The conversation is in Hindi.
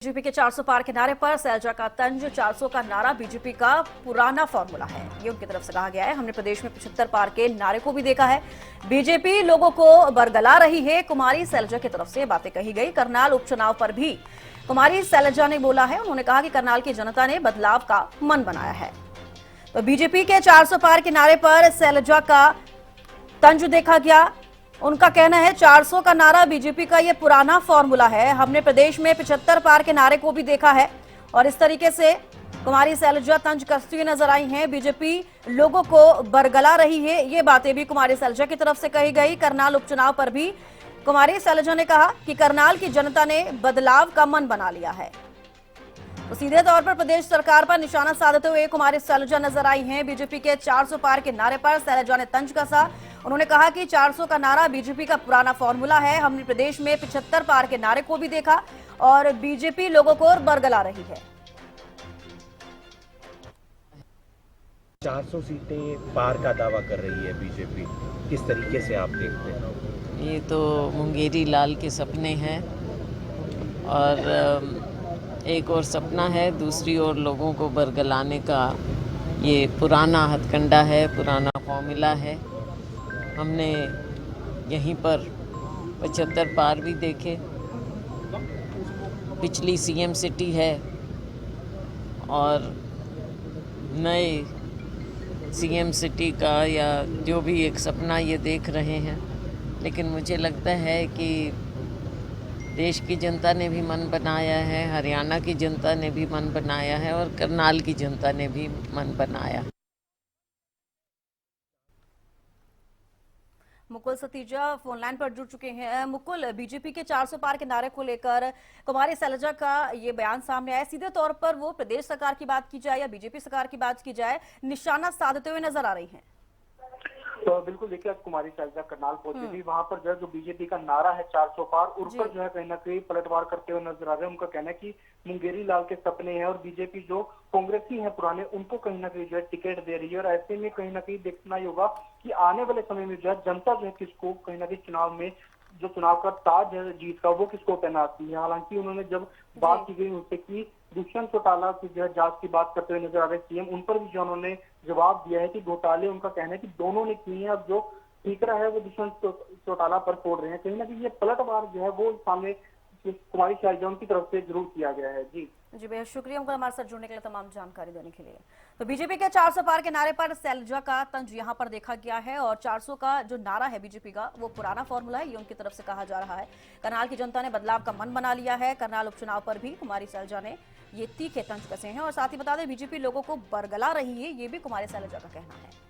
बीजेपी के 400 पार के नारे पर सैलजा का तंज। 400 का नारा बीजेपी का पुराना फॉर्मूला है, ये उनकी तरफ से कहा गया है। हमने प्रदेश में 75 पार के नारे को भी देखा है। बीजेपी लोगों को बरगला रही है, कुमारी सैलजा की तरफ से बातें कही गई। करनाल उपचुनाव पर भी कुमारी सैलजा ने बोला है। उन्होंने कहा कि करनाल की जनता ने बदलाव का मन बनाया है। तो बीजेपी के 400 पार के नारे पर सैलजा का तंज देखा गया। उनका कहना है 400 का नारा बीजेपी का ये पुराना फॉर्मूला है। हमने प्रदेश में 75 पार के नारे को भी देखा है और इस तरीके से कुमारी सैलजा तंज कसती हुई नजर आई हैं। बीजेपी लोगों को बरगला रही है, ये बातें भी कुमारी सैलजा की तरफ से कही गई। करनाल उपचुनाव पर भी कुमारी सैलजा ने कहा कि करनाल की जनता ने बदलाव का मन बना लिया है। तो सीधे तौर पर प्रदेश सरकार पर निशाना साधते हुए कुमारी सैलजा नजर आई हैं। बीजेपी के 400 पार के नारे पर सैलजा ने तंज कसा। उन्होंने कहा कि 400 का नारा बीजेपी का पुराना फॉर्मूला है। हमने प्रदेश में 75 पार के नारे को भी देखा और बीजेपी लोगों को बरगला रही है। 400 सीटें पार का दावा कर रही है बीजेपी, किस तरीके से आप देखते हैं? ये तो मुंगेरी लाल के सपने हैं और एक और सपना है, दूसरी ओर लोगों को बरगलाने का ये पुराना हथकंडा है, पुराना फॉर्मूला है। हमने यहीं पर 75 पार भी देखे। पिछली सीएम सिटी है और नए सीएम सिटी का या जो भी एक सपना ये देख रहे हैं। लेकिन मुझे लगता है कि देश की जनता ने भी मन बनाया है, हरियाणा की जनता ने भी मन बनाया है और करनाल की जनता ने भी मन बनाया। मुकुल सतीजा फोन लाइन पर जुड़ चुके हैं। मुकुल, बीजेपी के 400 पार के नारे को लेकर कुमारी सैलजा का ये बयान सामने आया। सीधे तौर पर वो प्रदेश सरकार की बात की जाए या बीजेपी सरकार की बात की जाए, निशाना साधते हुए नजर आ रही हैं। तो बिल्कुल देखिए, आज कुमारी सैलजा करनाल पहुंची थी। वहां पर जो बीजेपी का नारा है 400 पार, उस पर जो है कहीं ना कहीं पलटवार करते हुए नजर आ रहे हैं। उनका कहना है कि मुंगेरी लाल के सपने हैं और बीजेपी जो कांग्रेसी है पुराने, उनको कहीं ना कहीं जो है टिकट दे रही है। और ऐसे में कहीं ना कहीं देखना ही होगा कि आने वाले समय में जो है जनता जो है किसको कहीं ना कहीं चुनाव में जो चुनाव का ताज है जीत का, वो किसको पहनाती है। हालांकि उन्होंने जब बात की गई उनसे कि दुष्यंत चौटाला की जो है जांच की बात करते हुए नजर आ रहे सीएम, उन पर भी जो उन्होंने जवाब दिया है कि घोटाले उनका कहना है कि दोनों ने किए हैं। अब जो ठीकरा है वो दुष्यंत चौटाला पर छोड़ रहे हैं। कहीं ना कहीं ये पलटवार जो है वो सामने कुमारी सैलजा की तरफ से जरूर किया गया है। जी बेहद शुक्रिया उनका हमारे साथ जुड़ने के लिए, तमाम जानकारी देने के लिए। तो बीजेपी के 400 पार के नारे पर सैलजा का तंज यहां पर देखा गया है और 400 का जो नारा है बीजेपी का, वो पुराना फॉर्मूला है, ये उनकी तरफ से कहा जा रहा है। करनाल की जनता ने बदलाव का मन बना लिया है। करनाल उपचुनाव पर भी कुमारी सैलजा ने ये तीखे तंज कसे हैं और साथ ही बता दें बीजेपी लोगों को बरगला रही है, ये भी कुमारी सैलजा का कहना है।